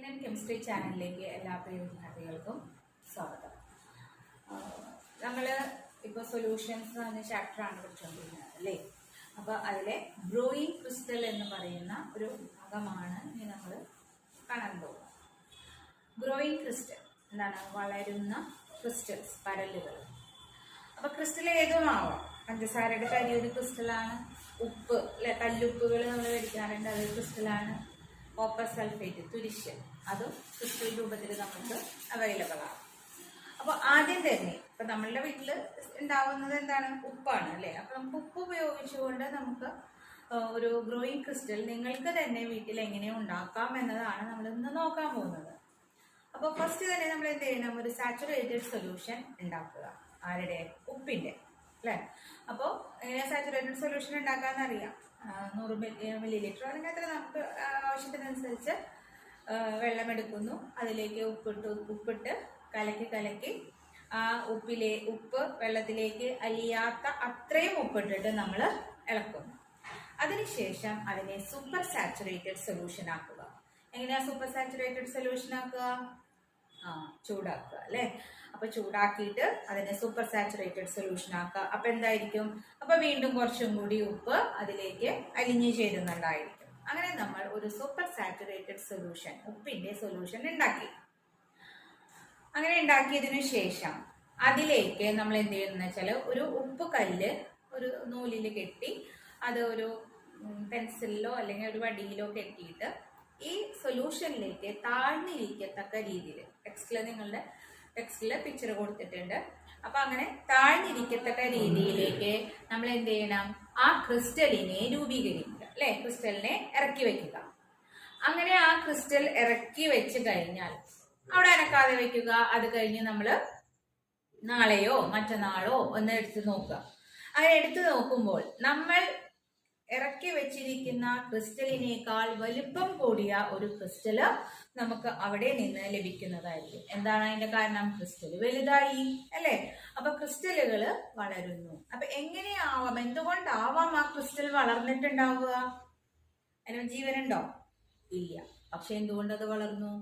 Indian chemistry ചാനലിലേക്ക് എല്ലാ പ്രിയ വിദ്യാർത്ഥികൾക്കും സ്വാഗതം. നമ്മൾ ഇപ്പോൾ സൊല്യൂഷൻസ് എന്ന ചാപ്റ്ററാണ് പഠിച്ചുകൊണ്ടിരിക്കുന്നത് അല്ലേ. അപ്പോൾ അതിലെ ഗ്രോയിങ് ക്രിസ്റ്റൽ എന്ന് പറയുന്ന ഒരു ഭാഗമാണ് ഇനി നമ്മൾ കാണാൻ പോകുന്നത്. ഗ്രോയിങ് ക്രിസ്റ്റൽ എന്താണ്? വളരുന്ന ക്രിസ്റ്റൽസ്, പരലുകൾ. അപ്പോൾ ക്രിസ്റ്റൽ ഏതുമാവാം. പഞ്ചസാരയുടെ കരിയൊരു ക്രിസ്റ്റലാണ്. ഉപ്പ് അല്ലെ, കല്ലുപ്പുകൾ നമ്മൾ മേടിക്കാറുണ്ട്, അത് ക്രിസ്റ്റലാണ്. കോപ്പർ സൾഫേറ്റ്, തുരിശ്, അതും ക്രിസ്റ്റൽ രൂപത്തിൽ നമുക്ക് അവൈലബിൾ ആണ്. അപ്പോൾ ആദ്യം തന്നെ ഇപ്പം നമ്മളുടെ വീട്ടിൽ ഉണ്ടാവുന്നത് എന്താണ്? ഉപ്പാണ് അല്ലേ. അപ്പോൾ നമുക്ക് ഉപ്പ് ഉപയോഗിച്ചുകൊണ്ട് നമുക്ക് ഒരു ഗ്രോയിങ് ക്രിസ്റ്റൽ നിങ്ങൾക്ക് തന്നെ വീട്ടിൽ എങ്ങനെ ഉണ്ടാക്കാം എന്നതാണ് നമ്മൾ ഇന്ന് നോക്കാൻ പോകുന്നത്. അപ്പോൾ ഫസ്റ്റ് തന്നെ നമ്മൾ എന്ത് ചെയ്യണം? ഒരു സാച്ചുറേറ്റഡ് സൊല്യൂഷൻ ഉണ്ടാക്കുക. ആരുടെ? ഉപ്പിൻ്റെ അല്ലേ. അപ്പോൾ എങ്ങനെ സാച്ചുറേറ്റഡ് സൊല്യൂഷൻ ഉണ്ടാക്കാമെന്ന് അറിയാം. 100 മില്ലി അല്ലെങ്കിൽ അത്ര നമുക്ക് ആവശ്യത്തിനനുസരിച്ച് വെള്ളമെടുക്കുന്നു. അതിലേക്ക് ഉപ്പിട്ട് കലക്കി ആ ഉപ്പ് വെള്ളത്തിലേക്ക് അലിയാത്ത അത്രയും ഉപ്പിട്ടിട്ട് നമ്മൾ ഇളക്കുന്നു. അതിനുശേഷം അതിനെ സൂപ്പർ സാച്ചുറേറ്റഡ് സൊല്യൂഷൻ ആക്കുക. എങ്ങനെയാ സൂപ്പർ സാച്ചുറേറ്റഡ് സൊല്യൂഷൻ ആക്കുക? ചൂടാക്കുക അല്ലേ. അപ്പൊ ചൂടാക്കിയിട്ട് അതിനെ സൂപ്പർ സാച്ചുറേറ്റഡ് സൊല്യൂഷൻ ആക്കുക. അപ്പൊ എന്തായിരിക്കും? അപ്പൊ വീണ്ടും കുറച്ചും കൂടി ഉപ്പ് അതിലേക്ക് അലിഞ്ഞു ചേരുന്നുണ്ടായിരിക്കും. അങ്ങനെ നമ്മൾ ഒരു സൂപ്പർ സാച്ചുറേറ്റഡ് സൊല്യൂഷൻ, ഉപ്പിന്റെ സൊല്യൂഷൻ ഉണ്ടാക്കി. അങ്ങനെ ഉണ്ടാക്കിയതിനു ശേഷം അതിലേക്ക് നമ്മൾ എന്ത് ചെയ്യുന്ന വെച്ചാൽ ഒരു ഉപ്പ് കല്ല് ഒരു നൂലിൽ കെട്ടി അത് ഒരു പെൻസിലിലോ അല്ലെങ്കിൽ ഒരു വടിയിലോ കെട്ടിയിട്ട് ഈ സൊല്യൂഷനിലേക്ക് താഴ്ന്നിരിക്കത്തക്ക രീതിയിൽ, നിങ്ങളുടെ ടെക്സ്റ്റില് പിക്ചർ കൊടുത്തിട്ടുണ്ട്. അപ്പൊ അങ്ങനെ താഴ്ന്നിരിക്കത്തക്ക രീതിയിലേക്ക് നമ്മൾ എന്ത് ചെയ്യണം? ആ ക്രിസ്റ്റലിനെ രൂപീകരിക്കുക അല്ലെ, ക്രിസ്റ്റലിനെ ഇറക്കി വെക്കുക. അങ്ങനെ ആ ക്രിസ്റ്റൽ ഇറക്കി വെച്ച് കഴിഞ്ഞാൽ അവിടെ അനക്കാതെ വെക്കുക. അത് കഴിഞ്ഞ് നമ്മൾ നാളെയോ മറ്റന്നാളോ ഒന്ന് എടുത്ത് നോക്കുക. അങ്ങനെ എടുത്തു നോക്കുമ്പോൾ നമ്മൾ ഇറക്കി വെച്ചിരിക്കുന്ന ക്രിസ്റ്റലിനേക്കാൾ വലിപ്പം കൂടിയ ഒരു ക്രിസ്റ്റല് നമുക്ക് അവിടെ നിന്ന് ലഭിക്കുന്നതായിരിക്കും. എന്താണ് അതിന്റെ കാരണം? ക്രിസ്റ്റൽ വലുതായി അല്ലെ. അപ്പൊ ക്രിസ്റ്റലുകൾ വളരുന്നു. അപ്പൊ എങ്ങനെയാവാം, എന്തുകൊണ്ടാവാം ആ ക്രിസ്റ്റൽ വളർന്നിട്ടുണ്ടാവുക? അതിന് ജീവനുണ്ടോ? ഇല്ല. പക്ഷെ എന്തുകൊണ്ട് അത് വളർന്നു?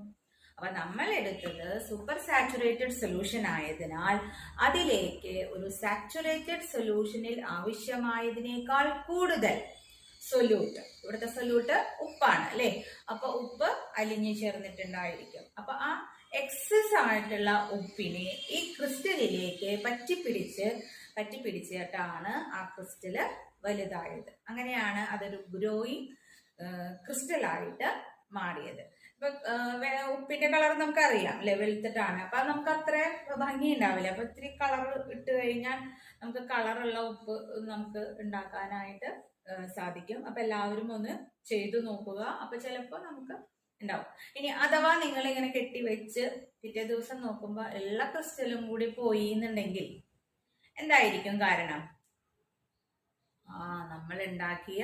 അപ്പൊ നമ്മൾ എടുത്തത് സൂപ്പർ സാച്ചുറേറ്റഡ് സൊല്യൂഷൻ ആയതിനാൽ അതിലേക്ക് ഒരു സാച്ചുറേറ്റഡ് സൊല്യൂഷനിൽ ആവശ്യമായതിനേക്കാൾ കൂടുതൽ സൊല്യൂട്ട്, ഇവിടുത്തെ സൊല്യൂട്ട് ഉപ്പാണ് അല്ലെ. അപ്പൊ ഉപ്പ് അലിഞ്ഞു ചേർന്നിട്ടുണ്ടായിരിക്കും. അപ്പൊ ആ എക്സസ് ആയിട്ടുള്ള ഉപ്പിനെ ഈ ക്രിസ്റ്റലിലേക്ക് പറ്റിപ്പിടിച്ചിട്ടാണ് ആ ക്രിസ്റ്റല് വലുതായത്. അങ്ങനെയാണ് അതൊരു ഗ്രോയിങ് ക്രിസ്റ്റലായിട്ട് മാറിയത്. ഇപ്പൊ ഉപ്പിന്റെ കളർ നമുക്കറിയാം അല്ലെ, വെളുത്തിട്ടാണ്. അപ്പൊ നമുക്ക് അത്ര ഭംഗി ഉണ്ടാവില്ല. അപ്പൊ ഇത്തിരി കളർ ഇട്ട് കഴിഞ്ഞാൽ നമുക്ക് കളറുള്ള ഉപ്പ് നമുക്ക് ഉണ്ടാക്കാനായിട്ട് സാധിക്കും. അപ്പൊ എല്ലാവരും ഒന്ന് ചെയ്തു നോക്കുക. അപ്പൊ ചിലപ്പോൾ നമുക്ക് ഉണ്ടാവും. ഇനി അഥവാ നിങ്ങൾ ഇങ്ങനെ കെട്ടിവെച്ച് പിറ്റേ ദിവസം നോക്കുമ്പോൾ എല്ലാ ക്രിസ്റ്റലും കൂടി പോയി എന്നുണ്ടെങ്കിൽ എന്തായിരിക്കും കാരണം? നമ്മൾ ഉണ്ടാക്കിയ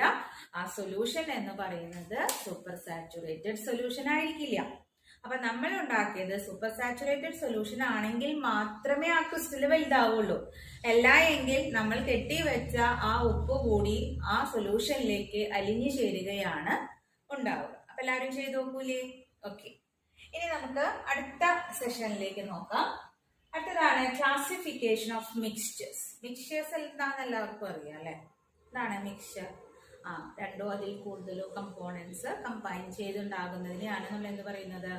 ആ സൊല്യൂഷൻ എന്ന് പറയുന്നത് സൂപ്പർ സാച്ചുറേറ്റഡ് സൊല്യൂഷൻ ആയിരിക്കില്ല. അപ്പൊ നമ്മൾ ഉണ്ടാക്കിയത് സൂപ്പർ സാച്ചുറേറ്റഡ് സൊല്യൂഷൻ ആണെങ്കിൽ മാത്രമേ ആ ക്രിസ്റ്റൽ വലുതാവുള്ളൂ. അല്ല എങ്കിൽ നമ്മൾ കെട്ടിവെച്ച ആ ഉപ്പ് കൂടി ആ സൊല്യൂഷനിലേക്ക് അലിഞ്ഞു ചേരുകയാണ് ഉണ്ടാവുക. അപ്പൊ എല്ലാവരും ചെയ്ത് നോക്കൂലേ? ഓക്കെ, ഇനി നമുക്ക് അടുത്ത സെഷനിലേക്ക് നോക്കാം. അടുത്തതാണ് ക്ലാസിഫിക്കേഷൻ ഓഫ് മിക്സ്ചേഴ്സ്. മിക്സ്ചേഴ്സ് എന്താണെന്ന് എല്ലാവർക്കും അറിയാം അല്ലെ. എന്താണ് മിക്സ്ചർ? രണ്ടോ അതിൽ കൂടുതലോ കമ്പോണൻസ് കമ്പൈൻ ചെയ്തുണ്ടാകുന്നതിനെയാണ് നമ്മൾ എന്ത് പറയുന്നത്?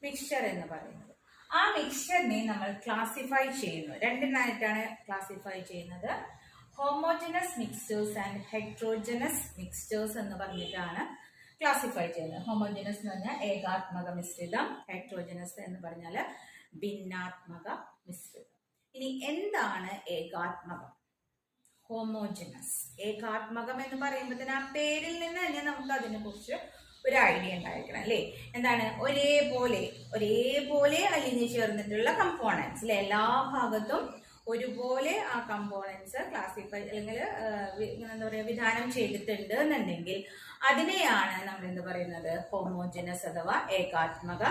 മിക്സ്ചർ എന്ന് പറയുന്നത്. ആ മിക്സ്ചറിനെ നമ്മൾ ക്ലാസിഫൈ ചെയ്യുന്നു. രണ്ടിനായിട്ടാണ് ക്ലാസിഫൈ ചെയ്യുന്നത്. Homogeneous mixtures and heterogeneous mixtures എന്ന് പറഞ്ഞിട്ടാണ് ക്ലാസിഫൈ ചെയ്യുന്നത്. ഹോമോജനസ് എന്ന് പറഞ്ഞാൽ ഏകാത്മക മിശ്രിതം, ഹെട്രോജനസ് എന്ന് പറഞ്ഞാൽ ഭിന്നാത്മക മിശ്രിതം. ഇനി എന്താണ് ഏകാത്മകം? ഹോമോജനസ്, ഏകാത്മകം എന്ന് പറയുമ്പോൾ തന്നെ ആ പേരിൽ നിന്ന് തന്നെ നമുക്ക് അതിനെ കുറിച്ച് ഒരു ഐഡിയ ഉണ്ടായിരിക്കണം അല്ലേ. എന്താണ്? ഒരേപോലെ അലിഞ്ഞു ചേർന്നിട്ടുള്ള കമ്പോണൻസ് അല്ലെ. എല്ലാ ഭാഗത്തും ഒരുപോലെ ആ കമ്പോണൻസ് ക്ലാസിഫൈ അല്ലെങ്കിൽ എന്താ പറയുക, വിധാനം ചെയ്തിട്ടുണ്ട് എന്നുണ്ടെങ്കിൽ അതിനെയാണ് നമ്മൾ എന്ത് പറയുന്നത്? ഹോമോജനസ് അഥവാ ഏകാത്മക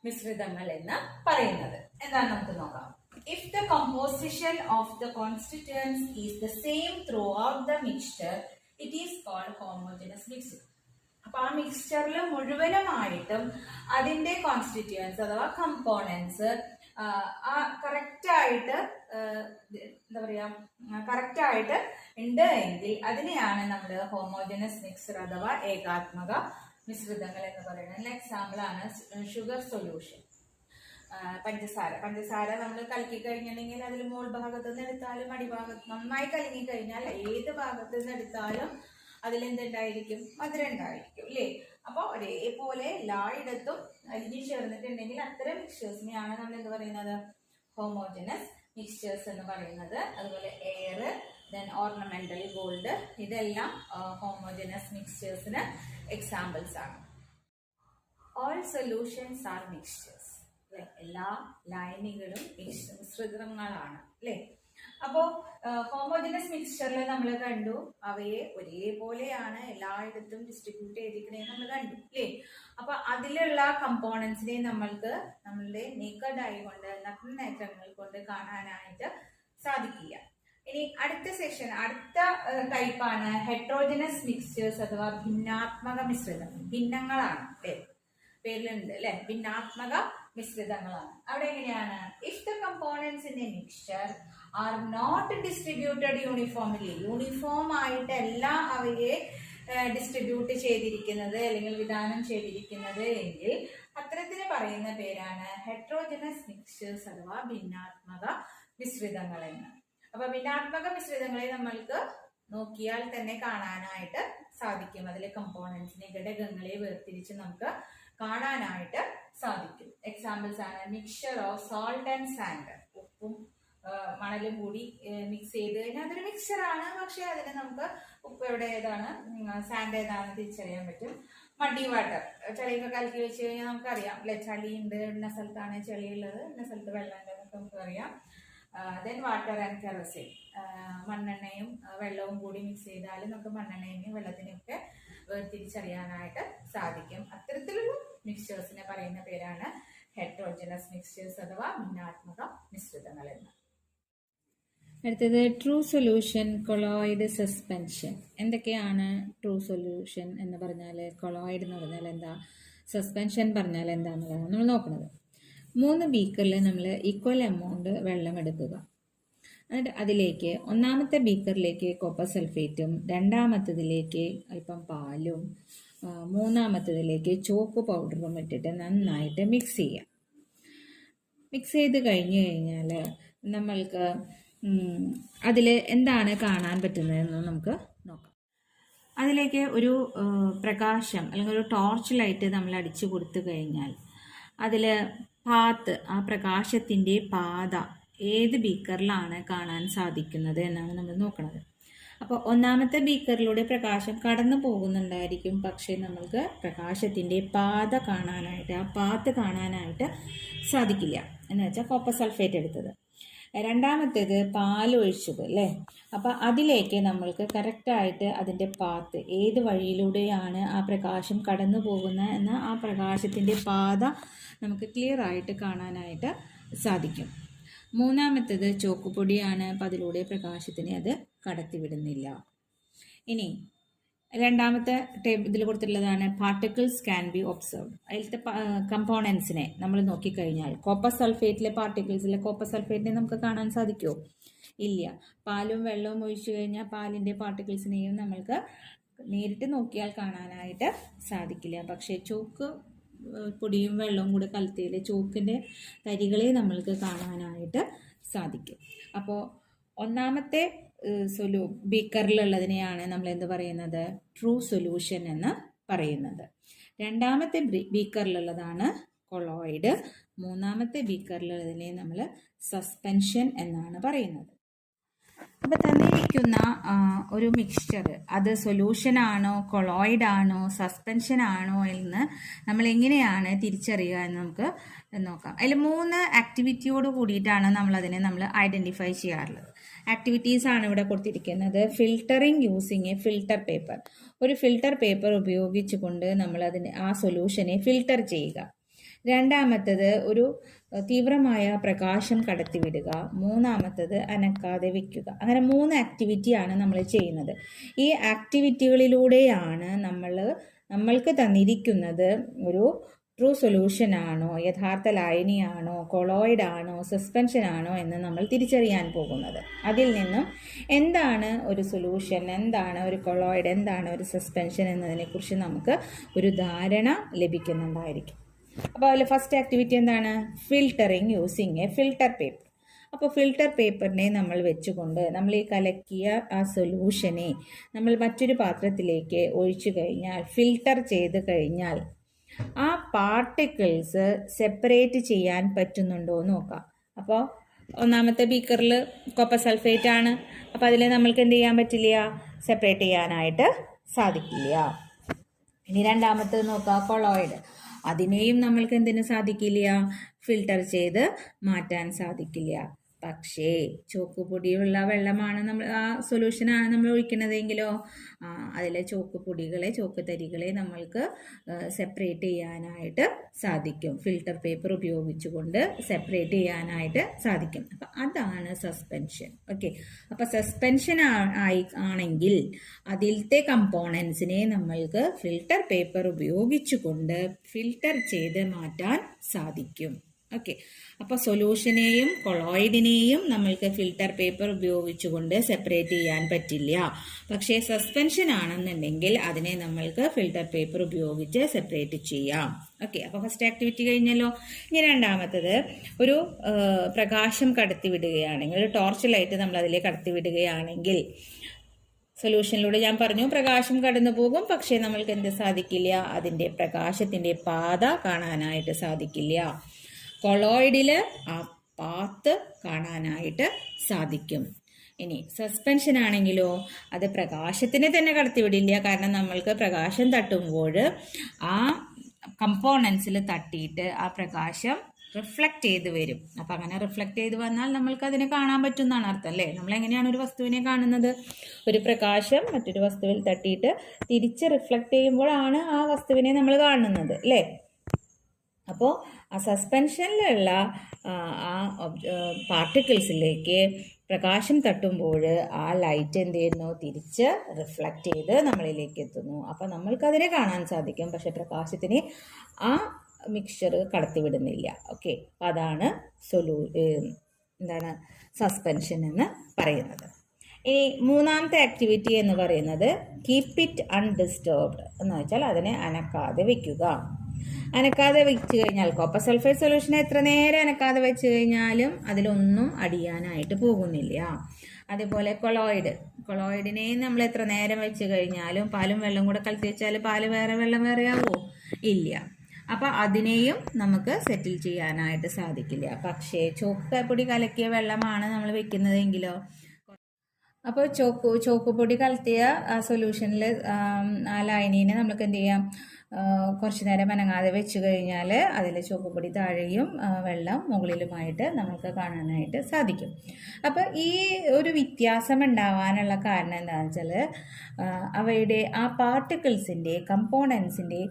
മിശ്രിതങ്ങൾ എന്ന് പറയുന്നത്. എന്താണ് നമുക്ക് നോക്കാം. If the composition of the constituents is the same throughout the mixture, it is called homogeneous mixture. അപ്പൊ ആ മിക്സ്ചറിൽ മുഴുവനുമായിട്ടും അതിന്റെ കോൺസ്റ്റിറ്റ്യൂവൻസ് അഥവാ കമ്പോണൻസ് കറക്റ്റായിട്ട് എന്താ പറയാ കറക്റ്റായിട്ട് ഉണ്ട് എങ്കിൽ അതിനെയാണ് നമ്മൾ ഹോമോജനസ് മിക്സർ അഥവാ ഏകാത്മക മിശ്രിതങ്ങൾ എന്ന് പറയുന്നത്. എക്സാമ്പിൾ ആണ് ഷുഗർ സൊല്യൂഷൻ. പഞ്ചസാര നമ്മൾ കലക്കി കഴിഞ്ഞിട്ടുണ്ടെങ്കിൽ അതിൽ മോൾ ഭാഗത്ത് നിന്ന് എടുത്താലും അടിഭാഗത്ത് നന്നായി കലങ്ങി കഴിഞ്ഞാൽ ഏത് ഭാഗത്ത് നിന്ന് എടുത്താലും അതിലെന്തുണ്ടായിരിക്കും? മധുരം ഉണ്ടായിരിക്കും അല്ലേ? അപ്പോൾ ഒരേപോലെ എല്ലായിടത്തും അലിഞ്ഞു ചേർന്നിട്ടുണ്ടെങ്കിൽ അത്തരം മിക്സ്ചേഴ്സിനെയാണ് നമ്മൾ എന്ത് പറയുന്നത്? ഹോമോജനസ് മിക്സ്ചേഴ്സ് എന്ന് പറയുന്നത്. അതുപോലെ എയർ, ദെൻ ഓർണമെന്റൽ ഗോൾഡ്, ഇതെല്ലാം ഹോമോജനസ് മിക്സ്ചേഴ്സിന് എക്സാമ്പിൾസ് ആണ്. All solutions are mixtures. എല്ലാ ലൈനുകളും മിശ്രിതങ്ങളാണ് അല്ലേ? അപ്പോൾ ഹോമോജനസ് മിക്സ്ചറിൽ നമ്മൾ കണ്ടു അവയെ ഒരേപോലെയാണ് എല്ലായിടത്തും ഡിസ്ട്രിബ്യൂട്ട് ചെയ്തിരിക്കണേന്ന് നമ്മൾ കണ്ടു അല്ലേ? അപ്പൊ അതിലുള്ള കമ്പോണൻസിനെ നമ്മൾക്ക് നമ്മളുടെ നേക്കഡ് ഐ കൊണ്ട് നഗ്നനേത്രങ്ങൾ കൊണ്ട് കാണാനായിട്ട് സാധിക്കില്ല. ഇനി അടുത്ത ടൈപ്പാണ് ഹെട്രോജനസ് മിക്സ്ചേഴ്സ് അഥവാ ഭിന്നാത്മക മിശ്രിതം. ഭിന്നങ്ങളാണ് പേരിലുണ്ട് അല്ലെ? ഭിന്നാത്മക മിശ്രിതങ്ങളാണ്. അവിടെ എങ്ങനെയാണ്? If the components in a mixture are not distributed uniformly, uniform ആയിട്ടല്ല അവയെ ഡിസ്ട്രിബ്യൂട്ട് ചെയ്തിരിക്കുന്നത് അല്ലെങ്കിൽ വിധാനം ചെയ്തിരിക്കുന്നത് എങ്കിൽ അത്തരത്തിന് പറയുന്ന പേരാണ് ഹെട്രോജനസ് മിക്സ്ചേഴ്സ് അഥവാ ഭിന്നാത്മക മിശ്രിതങ്ങൾ എന്ന്. അപ്പൊ ഭിന്നാത്മക മിശ്രിതങ്ങളെ നമ്മൾക്ക് നോക്കിയാൽ തന്നെ കാണാനായിട്ട് സാധിക്കും. അതിലെ കമ്പോണൻസിനെ, ഘടകങ്ങളെ വേർതിരിച്ച് നമുക്ക് കാണാനായിട്ട് സാധിക്കും. എക്സാമ്പിൾസ് ആണ് mixture of salt and sand. ഉപ്പും മണലും കൂടി മിക്സ് ചെയ്ത് കഴിഞ്ഞാൽ അതൊരു മിക്സ്ചറാണ്. പക്ഷെ അതിന് നമുക്ക് ഉപ്പ് എവിടെ ഏതാണ്, സാൻഡ് ഏതാണെന്ന് തിരിച്ചറിയാൻ പറ്റും. മഡി വാട്ടർ, ചെളിയൊക്കെ കലക്കി വെച്ച് കഴിഞ്ഞാൽ നമുക്കറിയാം അല്ലെ? ചളി ഉണ്ട്, ഇന്ന സ്ഥലത്താണ് ചെളിയുള്ളത്, ഇന്ന സ്ഥലത്ത് വെള്ളം ഉണ്ട് എന്നൊക്കെ നമുക്കറിയാം. ദെൻ വാട്ടർ ആൻഡ് കെറോസിൻ, മണ്ണെണ്ണയും വെള്ളവും കൂടി മിക്സ് ചെയ്താൽ നമുക്ക് മണ്ണെണ്ണയും വെള്ളത്തിനൊക്കെ തിരിച്ചറിയാനായിട്ട് സാധിക്കും. അത്തരത്തിലുള്ള മിക്സ്ചേഴ്സിനെ പറയുന്ന പേരാണ് ഹെട്രോജനസ് മിക്സ്ചേഴ്സ് അഥവാ ഭിന്നാത്മക മിശ്രിതങ്ങൾ എന്ന്. അടുത്തത് ട്രൂ സൊല്യൂഷൻ, കൊളോയിഡ്, സസ്പെൻഷൻ. എന്തൊക്കെയാണ് ട്രൂ സൊല്യൂഷൻ എന്ന് പറഞ്ഞാൽ? കൊളോയിഡ് എന്ന് പറഞ്ഞാൽ എന്താ? സസ്പെൻഷൻ പറഞ്ഞാൽ എന്താണെന്നുള്ളതാണ് നമ്മൾ നോക്കുന്നത്. 3 ബീക്കറിൽ നമ്മൾ ഈക്വൽ എമൗണ്ട് വെള്ളം എടുക്കുക. എന്നിട്ട് അതിലേക്ക് ഒന്നാമത്തെ ബീക്കറിലേക്ക് കോപ്പർ സൾഫേറ്റും, രണ്ടാമത്തതിലേക്ക് അല്പം പാലും, മൂന്നാമത്തതിലേക്ക് ചോക്ക് പൗഡറും ഇട്ടിട്ട് നന്നായിട്ട് മിക്സ് ചെയ്യാം. മിക്സ് ചെയ്ത് കഴിഞ്ഞ് കഴിഞ്ഞാൽ നമ്മൾക്ക് അതിൽ എന്താണ് കാണാൻ പറ്റുന്നതെന്ന് നമുക്ക് നോക്കാം. അതിലേക്ക് ഒരു പ്രകാശം അല്ലെങ്കിൽ ഒരു ടോർച്ച് ലൈറ്റ് നമ്മൾ അടിച്ചു കൊടുത്തു കഴിഞ്ഞാൽ അതിൽ ആ പ്രകാശത്തിൻ്റെ പാത ഏത് ബീക്കറിലാണ് കാണാൻ സാധിക്കുന്നത് എന്നാണ് നമ്മൾ നോക്കുന്നത്. അപ്പോൾ ഒന്നാമത്തെ ബീക്കറിലൂടെ പ്രകാശം കടന്നു പോകുന്നുണ്ടായിരിക്കും, പക്ഷേ നമ്മൾക്ക് പ്രകാശത്തിൻ്റെ പാത കാണാനായിട്ട്, ആ പാത്ത് കാണാനായിട്ട് സാധിക്കില്ല. എന്ന് വെച്ചാൽ കോപ്പർ സൾഫേറ്റ് എടുത്തത്. രണ്ടാമത്തേത് പാലൊഴിച്ചത് അല്ലേ? അപ്പം അതിലേക്ക് നമ്മൾക്ക് കറക്റ്റായിട്ട് അതിൻ്റെ പാത്ത് ഏത് വഴിയിലൂടെയാണ് ആ പ്രകാശം കടന്നു പോകുന്നത് എന്ന ആ പ്രകാശത്തിൻ്റെ പാത നമുക്ക് ക്ലിയർ ആയിട്ട് കാണാനായിട്ട് സാധിക്കും. മൂന്നാമത്തേത് ചോക്കുപൊടിയാണ്. അപ്പം അതിലൂടെ പ്രകാശത്തിനെ അത് കടത്തിവിടുന്നില്ല. ഇനി രണ്ടാമത്തെ ഇതിൽ കൊടുത്തിട്ടുള്ളതാണ് പാർട്ടിക്കിൾസ് ക്യാൻ ബി ഒബ്സർവ്ഡ്. അതിലത്തെ കമ്പോണൻസിനെ നമ്മൾ നോക്കിക്കഴിഞ്ഞാൽ കോപ്പർ സൾഫേറ്റിലെ പാർട്ടിക്കിൾസിലെ കോപ്പർ സൾഫേറ്റിനെ നമുക്ക് കാണാൻ സാധിക്കുമോ? ഇല്ല. പാലും വെള്ളവും ഒഴിച്ചു കഴിഞ്ഞാൽ പാലിൻ്റെ പാർട്ടിക്കിൾസിനെയും നമ്മൾക്ക് നേരിട്ട് നോക്കിയാൽ കാണാനായിട്ട് സാധിക്കില്ല. പക്ഷേ ചോക്ക് പൊടിയും വെള്ളവും കൂടെ കലർത്തിയിൽ ചോക്കിൻ്റെ തരികളെ നമ്മൾക്ക് കാണാനായിട്ട് സാധിക്കും. അപ്പോൾ ഒന്നാമത്തെ ബീക്കറിലുള്ളതിനെയാണ് നമ്മൾ എന്ത് പറയുന്നത്? ട്രൂ സൊല്യൂഷൻ എന്ന് പറയുന്നത്. രണ്ടാമത്തെ ബീക്കറിലുള്ളതാണ് കൊളോയിഡ്. മൂന്നാമത്തെ ബീക്കറിലുള്ളതിനെ നമ്മൾ സസ്പെൻഷൻ എന്നാണ് പറയുന്നത്. അപ്പോൾ തന്നിരിക്കുന്ന ഒരു മിക്സ്ചർ അത് സൊല്യൂഷനാണോ, കൊളോയിഡാണോ, സസ്പെൻഷനാണോ എന്ന് നമ്മൾ എങ്ങനെയാണ് തിരിച്ചറിയുക എന്ന് നമുക്ക് നോക്കാം. അതിൽ 3 ആക്ടിവിറ്റിയോട് കൂടിയിട്ടാണ് നമ്മൾ ഐഡൻറ്റിഫൈ ചെയ്യാറുള്ളത്. ആക്ടിവിറ്റീസ് ആണ് ഇവിടെ കൊടുത്തിരിക്കുന്നത്. Filtering using A filter paper. ഒരു ഫിൽട്ടർ പേപ്പർ ഉപയോഗിച്ചുകൊണ്ട് നമ്മൾ ആ സൊല്യൂഷനെ ഫിൽട്ടർ ചെയ്യുക. രണ്ടാമത്തത് ഒരു തീവ്രമായ പ്രകാശം കടത്തിവിടുക. മൂന്നാമത്തത് അനക്കാതെ വയ്ക്കുക. അങ്ങനെ 3 ആക്ടിവിറ്റിയാണ് നമ്മൾ ചെയ്യുന്നത്. ഈ ആക്ടിവിറ്റികളിലൂടെയാണ് നമ്മൾ നമ്മൾക്ക് തന്നിരിക്കുന്നത് ഒരു ട്രൂ സൊല്യൂഷൻ ആണോ, യഥാർത്ഥ ലായനിയാണോ, കൊളോയിഡ് ആണോ, സസ്പെൻഷൻ ആണോ എന്ന് നമ്മൾ തിരിച്ചറിയാൻ പോകുന്നത്. അതിൽ നിന്നും എന്താണ് ഒരു സൊല്യൂഷൻ, എന്താണ് ഒരു കൊളോയിഡ്, എന്താണ് ഒരു സസ്പെൻഷൻ എന്നതിനെക്കുറിച്ച് നമുക്ക് ഒരു ധാരണ ലഭിക്കുന്നുണ്ടായിരിക്കും. അപ്പോൾ അതിൽ ഫസ്റ്റ് ആക്ടിവിറ്റി എന്താണ്? Filtering using A filter paper. അപ്പോൾ ഫിൽട്ടർ പേപ്പറിനെ നമ്മൾ വെച്ചുകൊണ്ട് നമ്മൾ ഈ കലക്കിയ ആ സൊല്യൂഷനെ നമ്മൾ മറ്റൊരു പാത്രത്തിലേക്ക് ഒഴിച്ചു കഴിഞ്ഞാൽ, ഫിൽട്ടർ ചെയ്ത് കഴിഞ്ഞാൽ ആ പാർട്ടിക്കിൾസ് സെപ്പറേറ്റ് ചെയ്യാൻ പറ്റുന്നുണ്ടോ എന്ന് നോക്കാം. അപ്പോൾ ഒന്നാമത്തെ ബീക്കറിൽ കോപ്പർ സൾഫേറ്റ് ആണ്. അപ്പോൾ അതിൽ നമ്മൾക്ക് എന്ത് ചെയ്യാൻ പറ്റില്ല? സെപ്പറേറ്റ് ചെയ്യാനായിട്ട് സാധിക്കില്ല. ഇനി രണ്ടാമത്തെ നോക്കാം, കൊളോയിഡ്. അതിനെയും നമ്മൾക്ക് എന്തിനു സാധിക്കില്ല? ഫിൽട്ടർ ചെയ്ത് മാറ്റാൻ സാധിക്കില്ല. പക്ഷേ ചോക്ക് പൊടിയുള്ള വെള്ളമാണ് നമ്മൾ, ആ സൊല്യൂഷനാണ് നമ്മൾ ഒഴിക്കുന്നതെങ്കിലോ അതിലെ ചോക്ക് പൊടികളെ, ചോക്ക് തരികളെ നമ്മൾക്ക് സെപ്പറേറ്റ് ചെയ്യാനായിട്ട് സാധിക്കും. ഫിൽട്ടർ പേപ്പർ ഉപയോഗിച്ചുകൊണ്ട് സെപ്പറേറ്റ് ചെയ്യാനായിട്ട് സാധിക്കും. അപ്പം അതാണ് സസ്പെൻഷൻ. ഓക്കെ, അപ്പം സസ്പെൻഷൻ ആണെങ്കിൽ അതിലത്തെ കമ്പോണൻസിനെ നമ്മൾക്ക് ഫിൽട്ടർ പേപ്പർ ഉപയോഗിച്ചുകൊണ്ട് ഫിൽട്ടർ ചെയ്ത് മാറ്റാൻ സാധിക്കും. ഓക്കെ, അപ്പോൾ സൊല്യൂഷനെയും കൊളോയിഡിനെയും നമ്മൾക്ക് ഫിൽട്ടർ പേപ്പർ ഉപയോഗിച്ചുകൊണ്ട് സെപ്പറേറ്റ് ചെയ്യാൻ പറ്റില്ല. പക്ഷേ സസ്പെൻഷൻ ആണെന്നുണ്ടെങ്കിൽ അതിനെ നമ്മൾക്ക് ഫിൽട്ടർ പേപ്പർ ഉപയോഗിച്ച് സെപ്പറേറ്റ് ചെയ്യാം. ഓക്കെ, അപ്പോൾ ഫസ്റ്റ് ആക്ടിവിറ്റി കഴിഞ്ഞല്ലോ. ഇനി രണ്ടാമത്തത്, ഒരു പ്രകാശം കടത്തിവിടുകയാണെങ്കിൽ, ഒരു ടോർച്ച് ലൈറ്റ് നമ്മൾ അതിലേക്ക് കടത്തിവിടുകയാണെങ്കിൽ സൊല്യൂഷനിലൂടെ ഞാൻ പറഞ്ഞു പ്രകാശം കടന്നു പോകും, പക്ഷേ നമ്മൾക്ക് എന്ത് സാധിക്കില്ല? അതിൻ്റെ പ്രകാശത്തിൻ്റെ പാത കാണാനായിട്ട് സാധിക്കില്ല. കൊളോയിഡിൽ ആ പാത്ത് കാണാനായിട്ട് സാധിക്കും. ഇനി സസ്പെൻഷൻ ആണെങ്കിലോ അത് പ്രകാശത്തിനെ തന്നെ കടത്തിവിടില്ല. കാരണം നമ്മൾക്ക് പ്രകാശം തട്ടുമ്പോൾ ആ കമ്പോണൻസിൽ തട്ടിയിട്ട് ആ പ്രകാശം റിഫ്ലക്റ്റ് ചെയ്ത് വരും. അപ്പം അങ്ങനെ റിഫ്ലക്റ്റ് ചെയ്ത് വന്നാൽ നമ്മൾക്ക് അതിനെ കാണാൻ പറ്റും എന്നാണ് അർത്ഥം, അല്ലേ? നമ്മൾ എങ്ങനെയാണ് ഒരു വസ്തുവിനെ കാണുന്നത്? ഒരു പ്രകാശം മറ്റൊരു വസ്തുവിൽ തട്ടിയിട്ട് തിരിച്ച് റിഫ്ലക്റ്റ് ചെയ്യുമ്പോഴാണ് ആ വസ്തുവിനെ നമ്മൾ കാണുന്നത്, അല്ലേ? അപ്പോൾ ആ സസ്പെൻഷനിലുള്ള ആ പാർട്ടിക്കിൾസിലേക്ക് പ്രകാശം തട്ടുമ്പോൾ ആ ലൈറ്റ് എന്ത് ചെയ്യുന്നു? തിരിച്ച് റിഫ്ലക്റ്റ് ചെയ്ത് നമ്മളിലേക്ക് എത്തുന്നു. അപ്പോൾ നമ്മൾക്കതിനെ കാണാൻ സാധിക്കും, പക്ഷെ പ്രകാശത്തിന് ആ മിക്സ്ചർ കടത്തിവിടുന്നില്ല. ഓക്കെ, അപ്പോൾ അതാണ് എന്താണ് സസ്പെൻഷൻ എന്ന് പറയുന്നത്. ഇനി മൂന്നാമത്തെ ആക്ടിവിറ്റി എന്ന് പറയുന്നത് കീപ്പ് ഇറ്റ് അൺഡിസ്റ്റർബ്ഡ് എന്ന് വെച്ചാൽ അതിനെ അനക്കാതെ വെക്കുക. അനക്കാതെ വെച്ച് കഴിഞ്ഞാൽ കോപ്പർ സൾഫേറ്റ് സൊല്യൂഷനെ എത്ര നേരം അനക്കാതെ വെച്ച് കഴിഞ്ഞാലും അതിലൊന്നും അടിയാനായിട്ട് പോകുന്നില്ല. അതേപോലെ കൊളോയിഡിനെ നമ്മൾ എത്ര നേരം വെച്ച് കഴിഞ്ഞാലും പാലും വെള്ളം കൂടെ കലത്തി വെച്ചാൽ പാല് വേറെ വെള്ളം വേറെ ആവുമോ? ഇല്ല. അപ്പം അതിനെയും നമുക്ക് സെറ്റിൽ ചെയ്യാനായിട്ട് സാധിക്കില്ല. പക്ഷേ ചോക്കുപൊടി കലക്കിയ വെള്ളമാണ് നമ്മൾ വെക്കുന്നതെങ്കിലോ, അപ്പോൾ ചോക്കുപൊടി കലർത്തിയ ആ സൊല്യൂഷനിൽ ആ ലൈനീനെ നമുക്ക് എന്ത് ചെയ്യാം? കുറച്ച് നേരം അനങ്ങാതെ വെച്ച് കഴിഞ്ഞാൽ അതിൽ ചോക്കുപൊടി താഴെയും വെള്ളം മുകളിലുമായിട്ട് നമുക്ക് കാണാനായിട്ട് സാധിക്കും. അപ്പോൾ ഈ ഒരു വ്യത്യാസം ഉണ്ടാവാനുള്ള കാരണം എന്താണെന്ന് വെച്ചാൽ അവയുടെ ആ പാർട്ടിക്കിൾസിൻ്റെ കമ്പോണൻസിൻ്റെ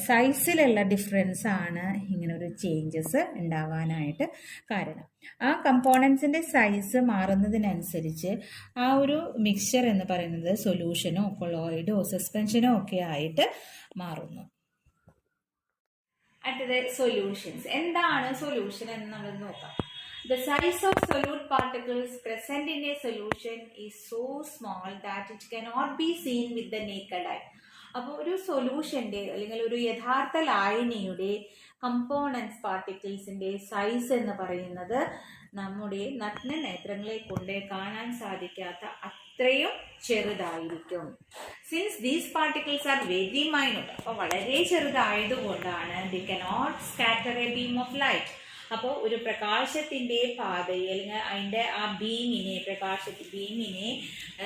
സൈസിലുള്ള ഡിഫറൻസ് ആണ് ഇങ്ങനൊരു ചേഞ്ചസ് ഉണ്ടാവാനായിട്ട് കാരണം. ആ കമ്പോണൻസിൻ്റെ സൈസ് മാറുന്നതിനനുസരിച്ച് ആ ഒരു മിക്സ്ചർ എന്ന് പറയുന്നത് സൊല്യൂഷനോ കൊളോയിഡോ സസ്പെൻഷനോ ഒക്കെ ആയിട്ട് മാറുന്നു. അടുത്തത് സൊല്യൂഷൻസ്. എന്താണ് സൊല്യൂഷൻ എന്ന് നമ്മൾ നോക്കാം. The size of solute particles present in a solution is so small that it cannot be seen with the naked eye. അപ്പോൾ ഒരു സൊല്യൂഷൻ്റെ അല്ലെങ്കിൽ ഒരു യഥാർത്ഥ ലായനിയുടെ കമ്പോണൻസ് പാർട്ടിക്കിൾസിൻ്റെ സൈസ് എന്ന് പറയുന്നത് നമ്മുടെ നഗ്ന നേത്രങ്ങളെ കൊണ്ട് കാണാൻ സാധിക്കാത്ത അത്രയും ചെറുതായിരിക്കും. Since these particles are very minute, അപ്പോൾ വളരെ ചെറുതായതുകൊണ്ടാണ് they cannot scatter a beam of light. അപ്പോൾ ഒരു പ്രകാശത്തിൻ്റെ പാതയെ അല്ലെങ്കിൽ അതിൻ്റെ ആ ബീമിനെ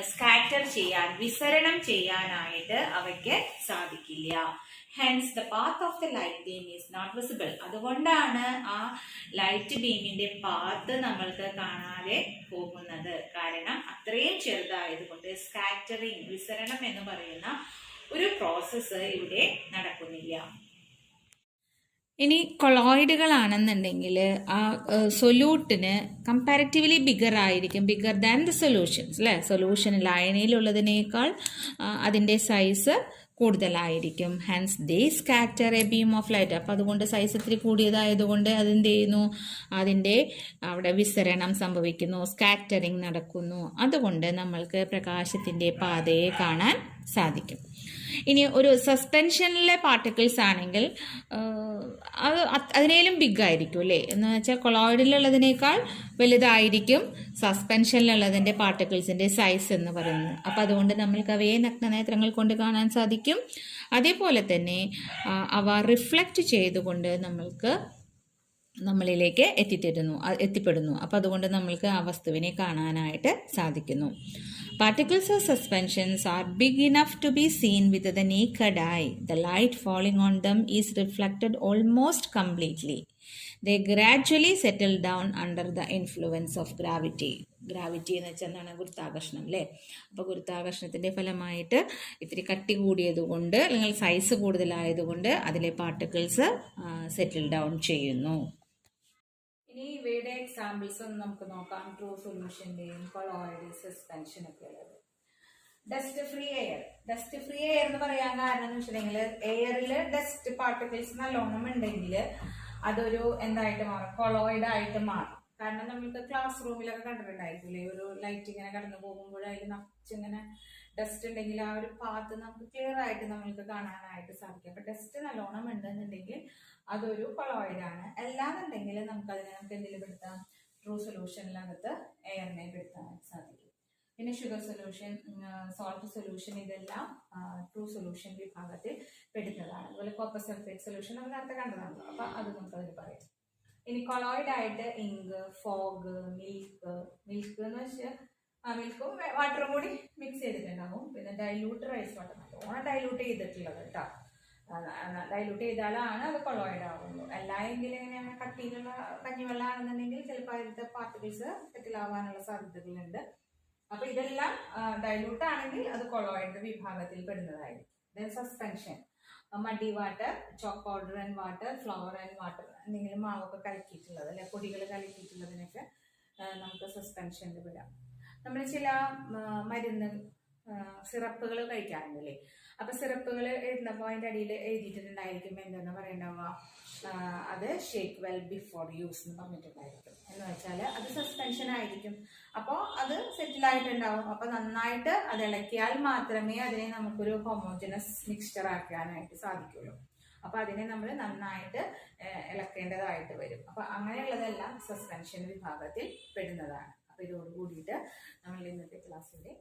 സ്കാറ്റർ ചെയ്യാൻ, വിസരണം ചെയ്യാനായിട്ട് അവയ്ക്ക് സാധിക്കില്ല. Hence the path of the light beam is not visible. അതുകൊണ്ടാണ് ആ ലൈറ്റ് ബീമിൻ്റെ പാത്ത് നമ്മൾക്ക് കാണാതെ പോകുന്നത്. കാരണം അത്രയും ചെറുതായതുകൊണ്ട് സ്കാറ്ററിങ്, വിസരണം എന്ന് പറയുന്ന ഒരു പ്രോസസ്സ് ഇവിടെ നടക്കുന്നില്ല. ഇനി കൊളോയിഡുകളാണെന്നുണ്ടെങ്കിൽ ആ സൊല്യൂട്ടിന് കമ്പാരിറ്റീവ്ലി ബിഗർ ആയിരിക്കും, ബിഗർ ദാൻ ദ സൊല്യൂഷൻസ്, അല്ലേ? സൊല്യൂഷൻ ലയനിലുള്ളതിനേക്കാൾ അതിൻ്റെ സൈസ് കൂടുതലായിരിക്കും. Hence they scatter A beam of light. അപ്പോൾ അതുകൊണ്ട് സൈസ് ഇത്തിരി കൂടിയതായതുകൊണ്ട് അതെന്ത് ചെയ്യുന്നു, അതിൻ്റെ അവിടെ വിസരണം സംഭവിക്കുന്നു, സ്കാറ്ററിങ് നടക്കുന്നു. അതുകൊണ്ട് നമ്മൾക്ക് പ്രകാശത്തിൻ്റെ പാതയെ കാണാൻ സാധിക്കും. ഇനി ഒരു സസ്പെൻഷനിലെ പാർട്ടിക്കിൾസ് ആണെങ്കിൽ അത് അതിനേലും ബിഗ് ആയിരിക്കും അല്ലേ, എന്ന് വെച്ചാൽ കൊളോയിഡിലുള്ളതിനേക്കാൾ വലുതായിരിക്കും സസ്പെൻഷനിലുള്ളതിൻ്റെ പാർട്ടിക്കിൾസിൻ്റെ സൈസ് എന്ന് പറയുന്നത്. അപ്പം അതുകൊണ്ട് നമ്മൾക്ക് അവയെ നഗ്നനേത്രങ്ങൾ കൊണ്ട് കാണാൻ സാധിക്കും. അതേപോലെ തന്നെ അവ റിഫ്ലക്റ്റ് ചെയ്തുകൊണ്ട് നമ്മളിലേക്ക് എത്തിപ്പെടുന്നു. അപ്പം അതുകൊണ്ട് നമ്മൾക്ക് ആ വസ്തുവിനെ കാണാനായിട്ട് സാധിക്കുന്നു. Particles of suspensions are big enough to be seen with the naked eye. The light falling on them is reflected almost completely. They gradually settle down under the influence of gravity. Gravity എന്ന് വെച്ചാൽ എന്താണ്, ഗുരുത്വാകർഷണം അല്ലേ. അപ്പോൾ ഗുരുത്വാകർഷണത്തിൻ്റെ ഫലമായിട്ട് ഇത്തിരി കട്ടി കൂടിയതുകൊണ്ട് അല്ലെങ്കിൽ size കൂടുതലായതുകൊണ്ട് അതിലെ പാർട്ടിക്കിൾസ് സെറ്റിൽ ഡൗൺ ചെയ്യുന്നു. ഇനി ഇവയുടെ എക്സാമ്പിൾസ് ഒന്ന് നമുക്ക് നോക്കാം. ട്രൂ സൊല്യൂഷൻ്റെയും കൊളോയിഡ് സസ്പെൻഷൻ ഒക്കെ ഉള്ളത്. Dust free air. Dust free air എന്ന് പറയാൻ കാരണം എന്ന് വെച്ചിട്ടുണ്ടെങ്കിൽ എയറിൽ ഡസ്റ്റ് പാർട്ടിക്കിൾസ് നല്ലോണം ഉണ്ടെങ്കിൽ അതൊരു എന്തായിട്ട് മാറും, കൊളോയിഡ് ആയിട്ട് മാറും. കാരണം നമ്മൾക്ക് ക്ലാസ് റൂമിലൊക്കെ കണ്ടിട്ടുണ്ടായിരിക്കില്ലേ, ഒരു ലൈറ്റ് ഇങ്ങനെ കടന്നു പോകുമ്പോൾ അതിൽ നിറച്ചിങ്ങനെ ഡസ്റ്റ് ഉണ്ടെങ്കിൽ ആ ഒരു പാത്ത് നമുക്ക് ക്ലിയർ ആയിട്ട് നമ്മൾക്ക് കാണാനായിട്ട് സാധിക്കും. അപ്പൊ ഡസ്റ്റ് നല്ലോണം ഉണ്ടെന്നുണ്ടെങ്കിൽ അതൊരു കൊളോയിഡ് ആണ്. അല്ലാന്നുണ്ടെങ്കിൽ നമുക്ക് എന്തെങ്കിലും പെടുത്താം, ട്രൂ സൊല്യൂഷനിലകത്ത് എയറിനെ പെടുത്താനായിട്ട് സാധിക്കും. പിന്നെ ഷുഗർ സൊല്യൂഷൻ, സോൾട്ട് സൊല്യൂഷൻ, ഇതെല്ലാം ട്രൂ സൊല്യൂഷൻ വിഭാഗത്തിൽ പെടുന്നതാണ്. അതുപോലെ കോപ്പർ സൾഫേറ്റ് സൊല്യൂഷൻ നമ്മൾ നേരത്തെ കണ്ടതാണല്ലോ, അപ്പൊ അത് നമുക്ക് അതിൽ പറയാം. ഇനി കൊളോയിഡ് ആയിട്ട് ഇങ്ക്, ഫോഗ്, മിൽക്ക് എന്ന് വെച്ചാൽ മിൽക്കും വാട്ടറും കൂടി മിക്സ് ചെയ്തിട്ടുണ്ടാകും. പിന്നെ ഡൈലൂട്ട് റൈസ് വാട്ടർ, നല്ലോണം ഡൈലൂട്ട് ചെയ്തിട്ടുള്ളത് കേട്ടോ. ഡൈലൂട്ട് ചെയ്താലാണ് അത് കൊളോയിഡ് ആവുള്ളൂ. എങ്കിലും ഇങ്ങനെ കട്ടിയിലുള്ള കഞ്ഞിവെള്ളം ആണെന്നുണ്ടെങ്കിൽ ചിലപ്പോൾ അതിലത്തെ പാർട്ടിക്കിൾസ് സെറ്റിലാവാനുള്ള സാധ്യതകളുണ്ട്. അപ്പൊ ഇതെല്ലാം ഡൈലൂട്ട് ആണെങ്കിൽ അത് കൊളോയിഡ് വിഭാഗത്തിൽ പെടുന്നതായിരിക്കും. Then suspension, muddy water, chalk powder and water, flour and water, എന്തെങ്കിലും മാവൊക്കെ കലക്കിയിട്ടുള്ളത് അല്ലെ, പൊടികൾ കലക്കിയിട്ടുള്ളതിനൊക്കെ നമുക്ക് സസ്പെൻഷനിൽ വിടാം. നമ്മൾ ചില മരുന്ന് സിറപ്പുകൾ കഴിക്കാറുണ്ടല്ലേ, അപ്പൊ സിറപ്പുകൾ എഴുതുന്നപ്പോൾ അതിൻ്റെ അടിയിൽ എഴുതിയിട്ടുണ്ടായിരിക്കും എന്തെന്ന് പറയണ്ടാവുക, അത് ഷേക്ക് വെൽ ബിഫോർ യൂസ് എന്ന് പറഞ്ഞിട്ടുണ്ടായിരിക്കും. എന്ന് വെച്ചാൽ അത് സസ്പെൻഷൻ ആയിരിക്കും. അപ്പോൾ അത് സെറ്റിലായിട്ടുണ്ടാവും. അപ്പൊ നന്നായിട്ട് അത് ഇളക്കിയാൽ മാത്രമേ അതിനെ നമുക്കൊരു ഹോമോജനസ് മിക്സ്ചർ ആക്കാനായിട്ട് സാധിക്കുള്ളൂ. അപ്പൊ അതിനെ നമ്മൾ നന്നായിട്ട് ഇളക്കേണ്ടതായിട്ട് വരും. അപ്പൊ അങ്ങനെയുള്ളതെല്ലാം സസ്പെൻഷൻ വിഭാഗത്തിൽ പെടുന്നതാണ്. അപ്പൊ ഇതോട് കൂടിയിട്ട് നമ്മൾ ഇന്നത്തെ ക്ലാസ്സിന്റെ